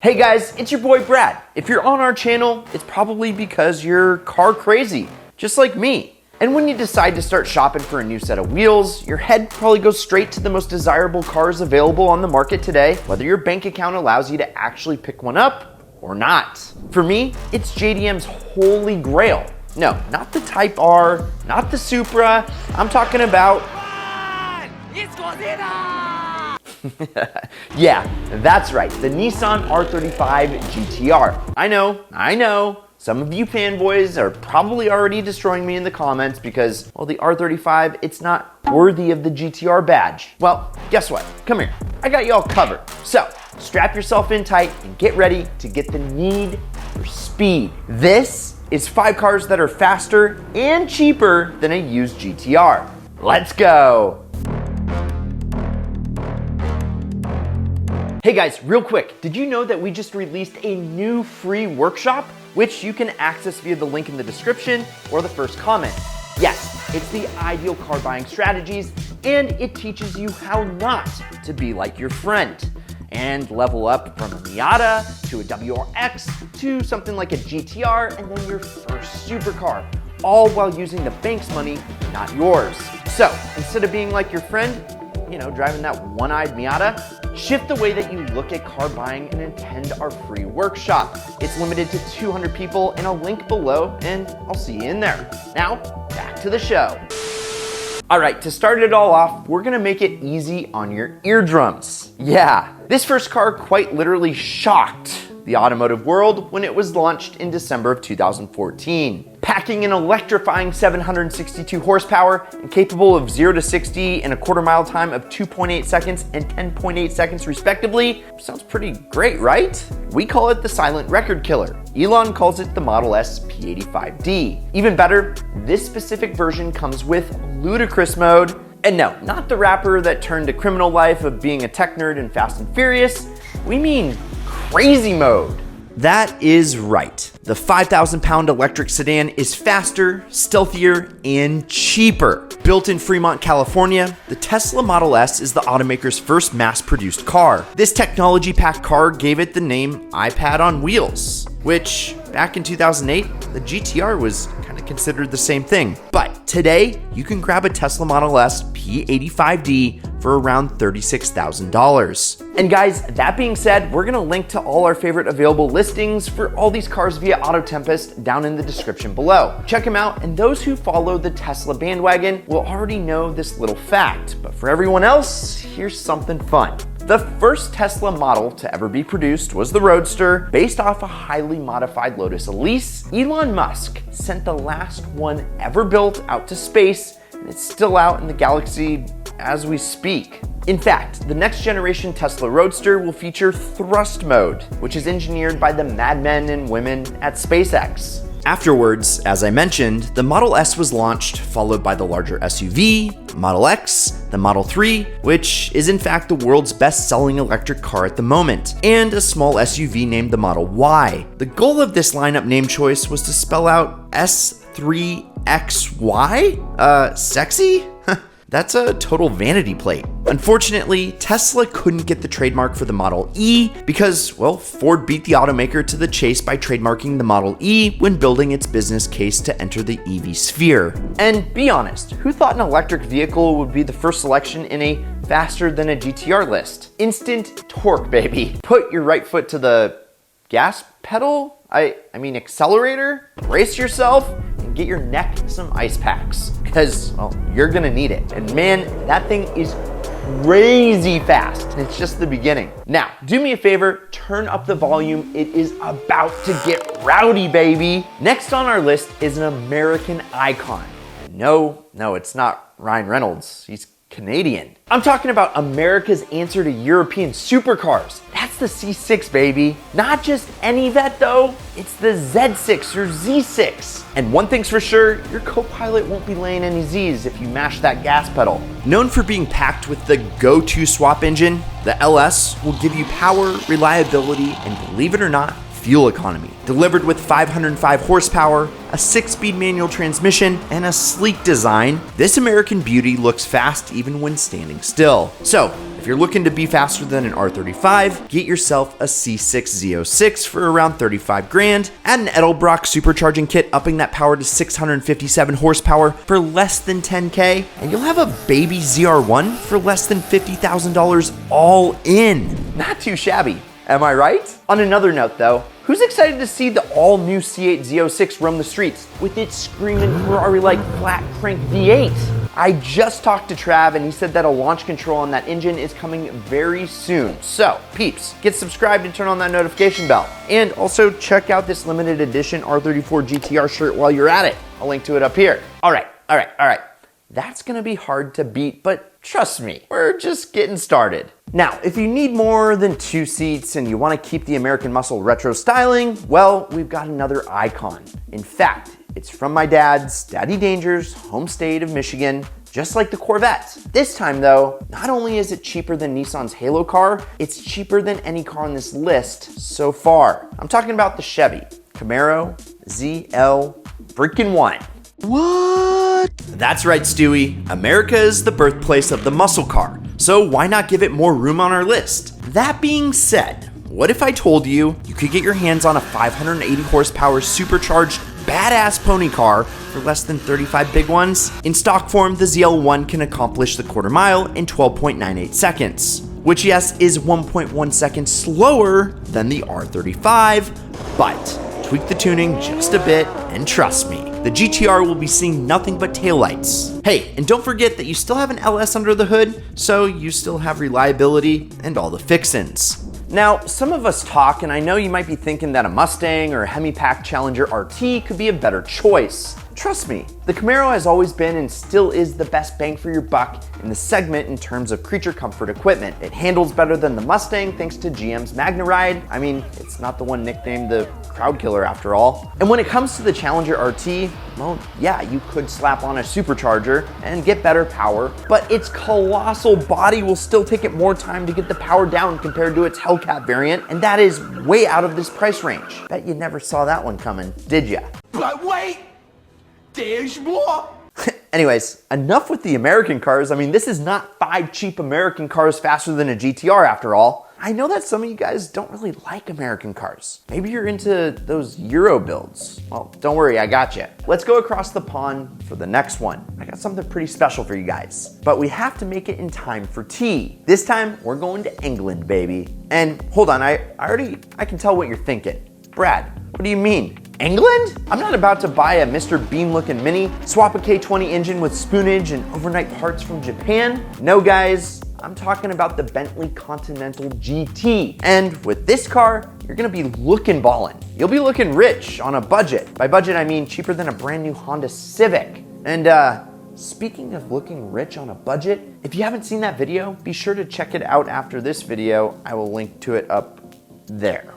Hey guys, it's your boy Brad. If you're on our channel, it's probably because you're car crazy, just like me. And when you decide to start shopping for a new set of wheels, your head probably goes straight to the most desirable cars available on the market today, whether your bank account allows you to actually pick one up or not. For me, it's JDM's holy grail. No, not the Type R, not the Supra. I'm talking about... It's Godzilla! Yeah, that's right, the Nissan R35 GTR. I know, some of you fanboys are probably already destroying me in the comments because, well, the R35, it's not worthy of the GTR badge. Well, guess what? Come here, I got y'all covered. So, strap yourself in tight and get ready to get the need for speed. This is 5 cars that are faster and cheaper than a used GTR. Let's go! Hey guys, real quick, did you know that we just released a new free workshop, which you can access via the link in the description or the first comment? Yes, it's the ideal car buying strategies, and it teaches you how not to be like your friend and level up from a Miata to a WRX to something like a GTR and then your first supercar, all while using the bank's money, not yours. So instead of being like your friend, driving that one-eyed Miata, shift the way that you look at car buying and attend our free workshop. It's limited to 200 people and I'll link below and I'll see you in there. Now, back to the show. All right, to start it all off, we're gonna make it easy on your eardrums. Yeah, this first car quite literally shocked the automotive world when it was launched in December of 2014. Packing an electrifying 762 horsepower and capable of 0 to 60 in a quarter-mile time of 2.8 seconds and 10.8 seconds respectively. Sounds pretty great, right? We call it the silent record killer. Elon calls it the Model S P85D. Even better, this specific version comes with ludicrous mode. And no, not the rapper that turned a criminal life of being a tech nerd in Fast and Furious. We mean crazy mode. That is right. The 5,000-pound electric sedan is faster, stealthier, and cheaper. Built in Fremont, California, the Tesla Model S is the automaker's first mass-produced car. This technology-packed car gave it the name iPad on wheels, which, back in 2008, the GTR was kind of considered the same thing. But today, you can grab a Tesla Model S P85D for around $36,000. And guys, that being said, we're gonna link to all our favorite available listings for all these cars via Autotempest down in the description below. Check them out, and those who follow the Tesla bandwagon will already know this little fact. But for everyone else, here's something fun. The first Tesla model to ever be produced was the Roadster, based off a highly modified Lotus Elise. Elon Musk sent the last one ever built out to space, and it's still out in the galaxy as we speak. In fact, the next generation Tesla Roadster will feature thrust mode, which is engineered by the madmen and women at SpaceX. Afterwards, as I mentioned, the Model S was launched, followed by the larger SUV, Model X, the Model 3, which is in fact the world's best-selling electric car at the moment, and a small SUV named the Model Y. The goal of this lineup name choice was to spell out S3XY? Sexy? That's a total vanity plate. Unfortunately, Tesla couldn't get the trademark for the Model E because, well, Ford beat the automaker to the chase by trademarking the Model E when building its business case to enter the EV sphere. And be honest, who thought an electric vehicle would be the first selection in a faster than a GTR list? Instant torque, baby. Put your right foot to the gas pedal? I mean accelerator? Brace yourself and get your neck some ice packs because, well, you're gonna need it. And man, that thing is crazy fast. It's just the beginning. Now, do me a favor, turn up the volume. It is about to get rowdy, baby. Next on our list is an American icon. And no, it's not Ryan Reynolds. He's Canadian. I'm talking about America's answer to European supercars. That's the C6, baby. Not just any vet though, it's the Z6 or Z6. And one thing's for sure, your co-pilot won't be laying any Z's if you mash that gas pedal. Known for being packed with the go-to swap engine, the LS will give you power, reliability, and believe it or not, fuel economy. Delivered with 505 horsepower, a 6-speed manual transmission, and a sleek design, this American beauty looks fast even when standing still. So, if you're looking to be faster than an R35, get yourself a C6 Z06 for around 35 grand, add an Edelbrock supercharging kit upping that power to 657 horsepower for less than 10K, and you'll have a baby ZR1 for less than $50,000 all in. Not too shabby, am I right? On another note though, who's excited to see the all-new C8 Z06 roam the streets with its screaming Ferrari-like flat crank V8? I just talked to Trav and he said that a launch control on that engine is coming very soon. So, peeps, get subscribed and turn on that notification bell. And also check out this limited edition R34 GTR shirt while you're at it. I'll link to it up here. All right. That's gonna be hard to beat, but trust me, we're just getting started. Now, if you need more than 2 seats and you wanna keep the American muscle retro styling, well, we've got another icon. In fact, it's from my dad's, Daddy Danger's, home state of Michigan, just like the Corvette. This time though, not only is it cheaper than Nissan's Halo car, it's cheaper than any car on this list so far. I'm talking about the Chevy Camaro ZL1. What? That's right, Stewie. America is the birthplace of the muscle car, so why not give it more room on our list? That being said, what if I told you you could get your hands on a 580 horsepower supercharged badass pony car for less than 35 big ones? In stock form, the ZL1 can accomplish the quarter mile in 12.98 seconds, which yes, is 1.1 seconds slower than the R35, but tweak the tuning just a bit and trust me, the GTR will be seeing nothing but taillights. Hey, and don't forget that you still have an LS under the hood, so you still have reliability and all the fixins. Now, some of us talk, and I know you might be thinking that a Mustang or a Hemi-Pack Challenger RT could be a better choice. Trust me, the Camaro has always been and still is the best bang for your buck in the segment in terms of creature comfort equipment. It handles better than the Mustang thanks to GM's MagnaRide. I mean, it's not the one nicknamed the crowd killer after all. And when it comes to the Challenger RT, well, yeah, you could slap on a supercharger and get better power, but its colossal body will still take it more time to get the power down compared to its Hellcat variant, and that is way out of this price range. Bet you never saw that one coming, did ya? But wait! There's more! Anyways, enough with the American cars. I mean, this is not 5 cheap American cars faster than a GTR after all. I know that some of you guys don't really like American cars. Maybe you're into those Euro builds. Well, don't worry, I got you. Let's go across the pond for the next one. I got something pretty special for you guys, but we have to make it in time for tea. This time, we're going to England, baby. And hold on, I can tell what you're thinking. Brad, what do you mean? England? I'm not about to buy a Mr. Bean looking Mini, swap a K20 engine with spoonage and overnight parts from Japan. No guys, I'm talking about the Bentley Continental GT. And with this car, you're gonna be looking ballin'. You'll be looking rich on a budget. By budget, I mean cheaper than a brand new Honda Civic. And speaking of looking rich on a budget, if you haven't seen that video, be sure to check it out after this video. I will link to it up there.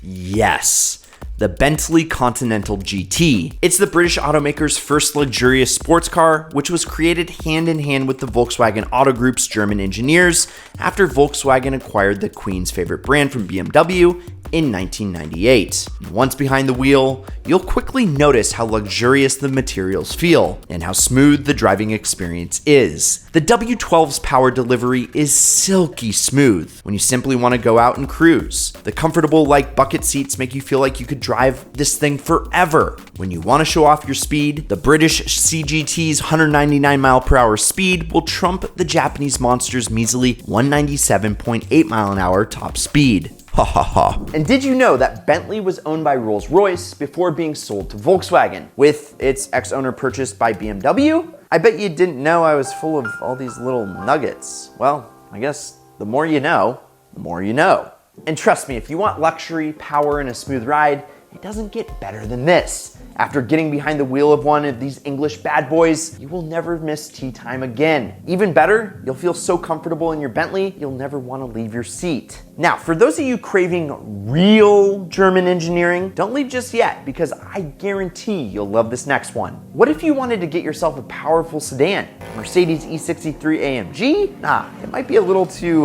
Yes. The Bentley Continental GT. It's the British automaker's first luxurious sports car, which was created hand in hand with the Volkswagen Auto Group's German engineers after Volkswagen acquired the Queen's favorite brand from BMW in 1998. Once behind the wheel, you'll quickly notice how luxurious the materials feel and how smooth the driving experience is. The W12's power delivery is silky smooth when you simply want to go out and cruise. The comfortable like bucket seats make you feel like you could drive this thing forever. When you want to show off your speed, the British CGT's 199 mile per hour speed will trump the Japanese monster's measly 197.8 mile an hour top speed. Ha ha ha. And did you know that Bentley was owned by Rolls-Royce before being sold to Volkswagen, with its ex-owner purchased by BMW? I bet you didn't know I was full of all these little nuggets. Well, I guess the more you know, the more you know. And trust me, if you want luxury, power, and a smooth ride, it doesn't get better than this. After getting behind the wheel of one of these English bad boys, you will never miss tea time again. Even better, you'll feel so comfortable in your Bentley, you'll never want to leave your seat. Now, for those of you craving real German engineering, don't leave just yet, because I guarantee you'll love this next one. What if you wanted to get yourself a powerful sedan? Mercedes E63 AMG? Nah, it might be a little too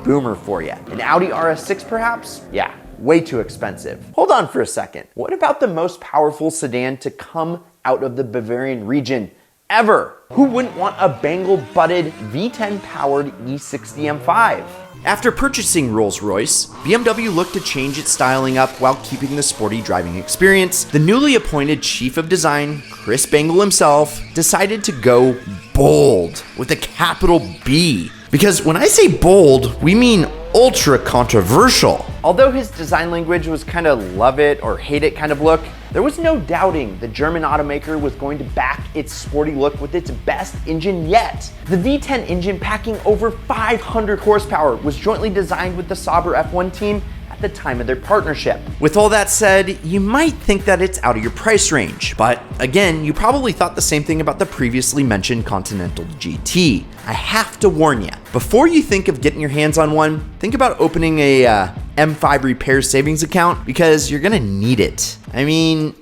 boomer for you. An Audi RS6 perhaps? Yeah. Way too expensive. Hold on for a second. What about the most powerful sedan to come out of the Bavarian region? ever. Who wouldn't want a bangle-butted V10 powered E60 M5? After purchasing Rolls-Royce, BMW looked to change its styling up while keeping the sporty driving experience. The newly appointed chief of design, Chris Bangle himself, decided to go bold with a capital B. Because when I say bold, we mean ultra controversial. Although his design language was kind of love it or hate it kind of look, there was no doubting the German automaker was going to back its sporty look with its best engine yet. The V10 engine, packing over 500 horsepower, was jointly designed with the Sauber F1 team at the time of their partnership. With all that said, you might think that it's out of your price range, but again, you probably thought the same thing about the previously mentioned Continental GT. I have to warn you, before you think of getting your hands on one, think about opening a M5 repair savings account, because you're gonna need it. I mean,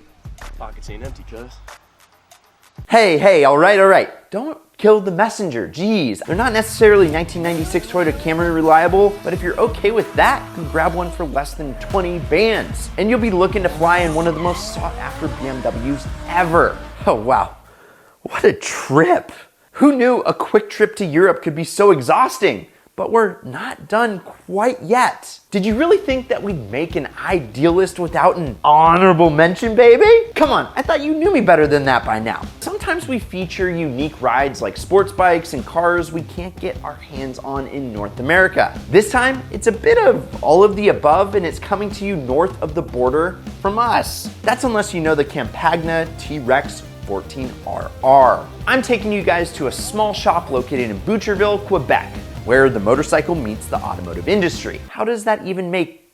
pockets ain't empty, cuz. Hey, all right. Don't kill the messenger, geez. They're not necessarily 1996 Toyota Camry reliable, but if you're okay with that, you can grab one for less than 20 bands. And you'll be looking to fly in one of the most sought after BMWs ever. Oh wow, what a trip. Who knew a quick trip to Europe could be so exhausting? But we're not done quite yet. Did you really think that we'd make an idealist without an honorable mention, baby? Come on, I thought you knew me better than that by now. Sometimes we feature unique rides like sports bikes and cars we can't get our hands on in North America. This time, it's a bit of all of the above, and it's coming to you north of the border from us. That's unless you know the Campagna TRex 14RR. I'm taking you guys to a small shop located in Boucherville, Quebec, where the motorcycle meets the automotive industry. How does that even make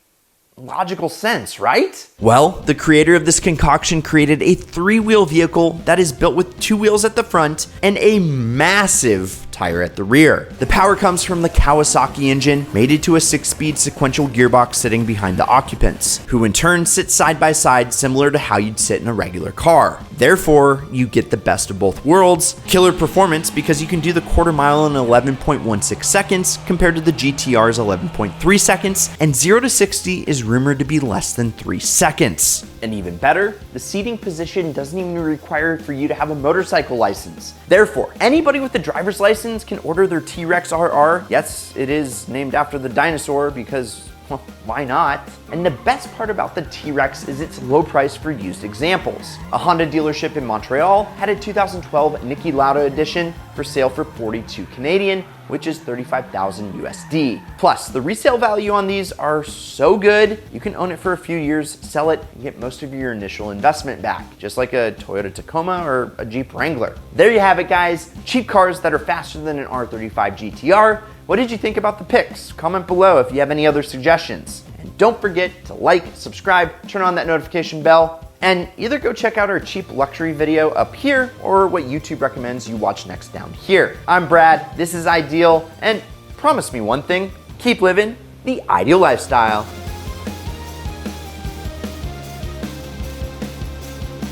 logical sense, right? Well, the creator of this concoction created a 3-wheel vehicle that is built with 2 wheels at the front and a massive tire at the rear. The power comes from the Kawasaki engine, mated to a 6-speed sequential gearbox sitting behind the occupants, who in turn sit side by side similar to how you'd sit in a regular car. Therefore, you get the best of both worlds, killer performance because you can do the quarter mile in 11.16 seconds compared to the GTR's 11.3 seconds, and 0 to 60 is rumored to be less than 3 seconds. And even better, the seating position doesn't even require for you to have a motorcycle license. Therefore, anybody with a driver's license can order their T-Rex RR. Yes, it is named after the dinosaur because, well, why not? And the best part about the T-Rex is its low price for used examples. A Honda dealership in Montreal had a 2012 Niki Lauda edition for sale for 42 Canadian, which is 35,000 USD. Plus, the resale value on these are so good, you can own it for a few years, sell it, and get most of your initial investment back, just like a Toyota Tacoma or a Jeep Wrangler. There you have it, guys. Cheap cars that are faster than an R35 GTR. What did you think about the picks? Comment below if you have any other suggestions. And don't forget to like, subscribe, turn on that notification bell, and either go check out our cheap luxury video up here or what YouTube recommends you watch next down here. I'm Brad, this is Ideal, and promise me one thing, keep living the ideal lifestyle.